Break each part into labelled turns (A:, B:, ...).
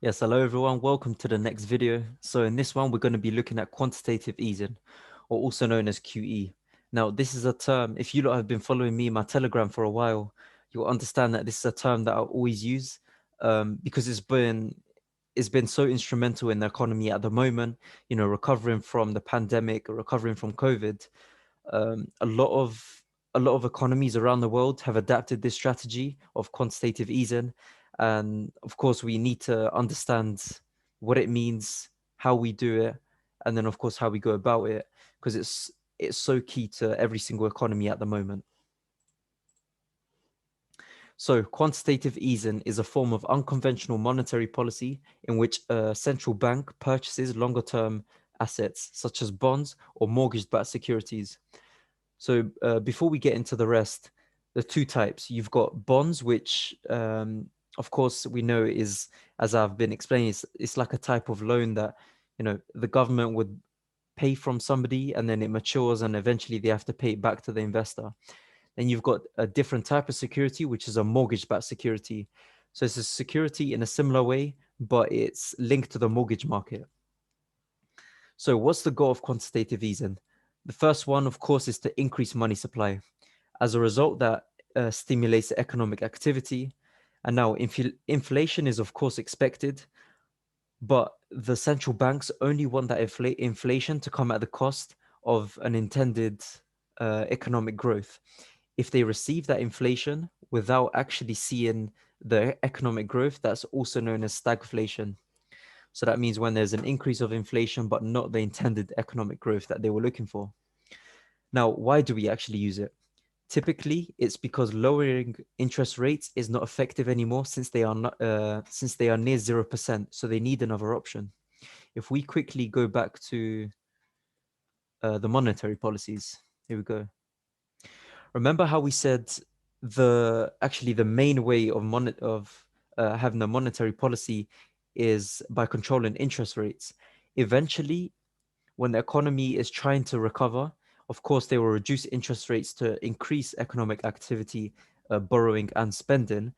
A: Yes, hello everyone. Welcome to the next video. So in this one, we're going to be looking at quantitative easing, or also known as QE. Now, this is a term, if you lot have been following me in my Telegram for a while, you'll understand that this is a term that I always use because it's been so instrumental in the economy at the moment, recovering from the pandemic, recovering from COVID. A lot of economies around the world have adapted this strategy of quantitative easing, and of course we need to understand what it means, how we do it, and then of course how we go about it, because it's so key to every single economy at the moment. So quantitative easing is a form of unconventional monetary policy in which a central bank purchases longer term assets such as bonds or mortgage-backed securities. So before we get into the rest, the two types, you've got bonds, which of course we know is, as I've been explaining, it's like a type of loan that, the government would pay from somebody and then it matures and eventually they have to pay it back to the investor. Then you've got a different type of security, which is a mortgage-backed security. So it's a security in a similar way, but it's linked to the mortgage market. So what's the goal of quantitative easing? The first one, of course, is to increase money supply. As a result, that stimulates economic activity. And now inflation is, of course, expected, but the central banks only want that inflation to come at the cost of an intended economic growth. If they receive that inflation without actually seeing the economic growth, that's also known as stagflation. So that means when there's an increase of inflation, but not the intended economic growth that they were looking for. Now, why do we actually use it? Typically, it's because lowering interest rates is not effective anymore since they are near 0%. So they need another option. If we quickly go back to the monetary policies, here we go. Remember how we said the main way of having a monetary policy is by controlling interest rates. Eventually, when the economy is trying to recover, of course, they will reduce interest rates to increase economic activity, borrowing and spending.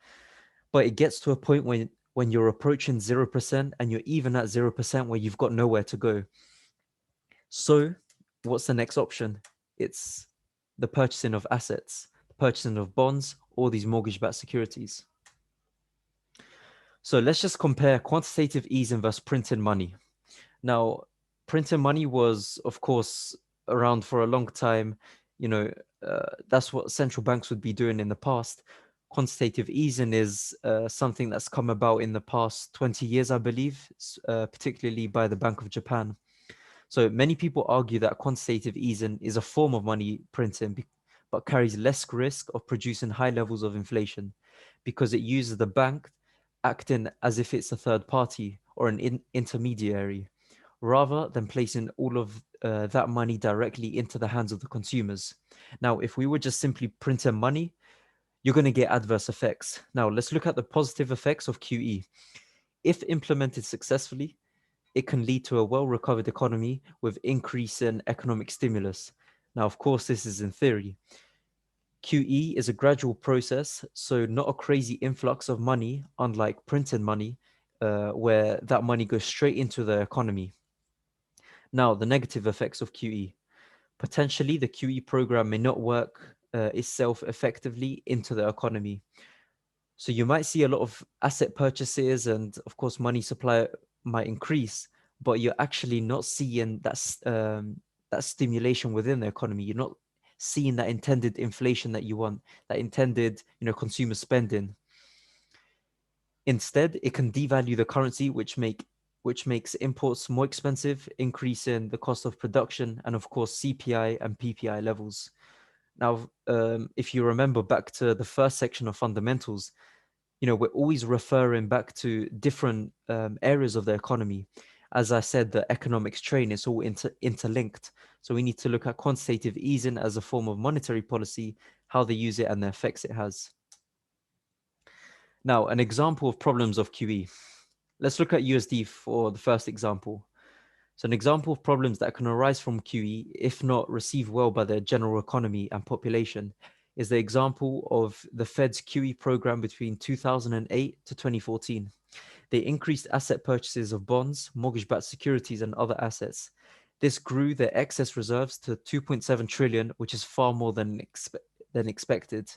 A: But it gets to a point when you're approaching 0% and you're even at 0% where you've got nowhere to go. So what's the next option? It's the purchasing of assets, the purchasing of bonds, or these mortgage-backed securities. So let's just compare quantitative easing versus printing money. Now, printing money was, of course, around for a long time. That's what central banks would be doing in the past. Quantitative easing is something that's come about in the past 20 years, I believe, particularly by the Bank of Japan. So many people argue that quantitative easing is a form of money printing, but carries less risk of producing high levels of inflation because it uses the bank acting as if it's a third party or an intermediary, rather than placing all of that money directly into the hands of the consumers. Now, if we were just simply printing money, you're going to get adverse effects. Now, let's look at the positive effects of QE. If implemented successfully, it can lead to a well-recovered economy with increasing economic stimulus. Now, of course, this is in theory. QE is a gradual process, so not a crazy influx of money, unlike printing money, where that money goes straight into the economy. Now, the negative effects of QE. Potentially, the QE program may not work itself effectively into the economy. So you might see a lot of asset purchases and, of course, money supply might increase, but you're actually not seeing that stimulation within the economy. You're not seeing that intended inflation that you want, that intended, consumer spending. Instead, it can devalue the currency, which makes imports more expensive, increasing the cost of production, and of course CPI and PPI levels. Now, if you remember back to the first section of fundamentals, we're always referring back to different areas of the economy. As I said, the economics train is all interlinked. So we need to look at quantitative easing as a form of monetary policy, how they use it and the effects it has. Now, an example of problems of QE. Let's look at USD for the first example. So an example of problems that can arise from QE, if not received well by the general economy and population, is the example of the Fed's QE program between 2008 to 2014. They increased asset purchases of bonds, mortgage-backed securities, and other assets. This grew their excess reserves to 2.7 trillion, which is far more than expected.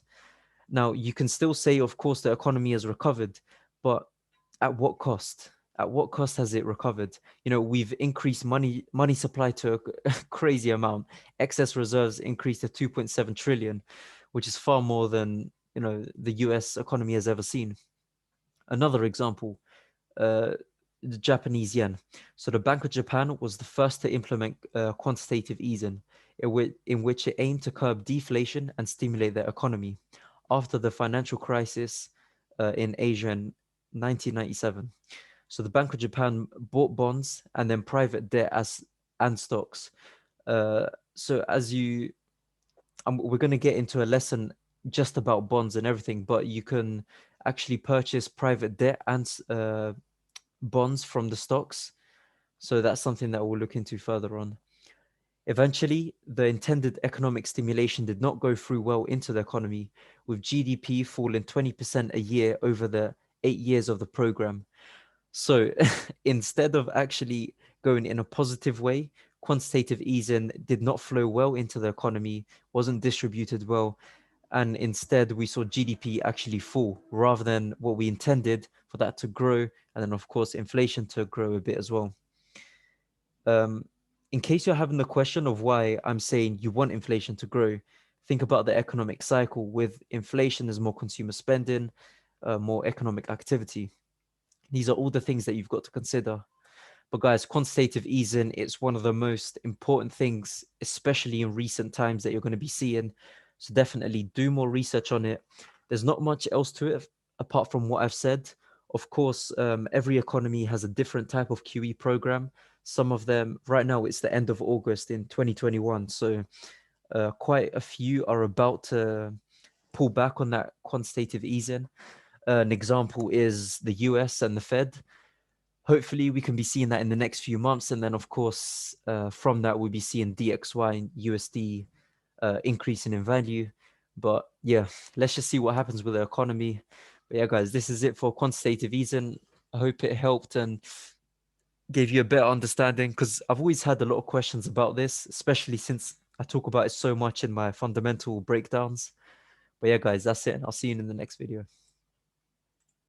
A: Now, you can still say, of course, the economy has recovered, but at what cost? At what cost has it recovered? We've increased money supply to a crazy amount. Excess reserves increased to 2.7 trillion, which is far more than, the US economy has ever seen. Another example, uh, the Japanese yen. So the Bank of Japan was the first to implement quantitative easing, in which it aimed to curb deflation and stimulate the economy after the financial crisis in Asia in 1997. So the Bank of Japan bought bonds and then private debt and stocks. Uh, so as you, we're going to get into a lesson just about bonds and everything, but you can actually purchase private debt and bonds from the stocks. So that's something that we'll look into further on. Eventually, the intended economic stimulation did not go through well into the economy, with GDP falling 20% a year over the 8 years of the program. So instead of actually going in a positive way, quantitative easing did not flow well into the economy, wasn't distributed well, and instead we saw GDP actually fall rather than what we intended for that to grow, and then of course inflation to grow a bit as well. In case you're having the question of why I'm saying you want inflation to grow, think about the economic cycle. With inflation, there's more consumer spending, more economic activity. These are all the things that you've got to consider. But guys, quantitative easing, it's one of the most important things, especially in recent times, that you're going to be seeing. So definitely do more research on it. There's not much else to it apart from what I've said. Of course, every economy has a different type of QE program. Some of them, right now, it's the end of August in 2021. So quite a few are about to pull back on that quantitative easing. An example is the US and the Fed. Hopefully we can be seeing that in the next few months, and then of course from that we'll be seeing DXY and USD increasing in value. But yeah, let's just see what happens with the economy. But yeah, guys, this is it for quantitative easing. I hope it helped and gave you a better understanding, because I've always had a lot of questions about this, especially since I talk about it so much in my fundamental breakdowns. But yeah, guys, that's it, and I'll see you in the next video.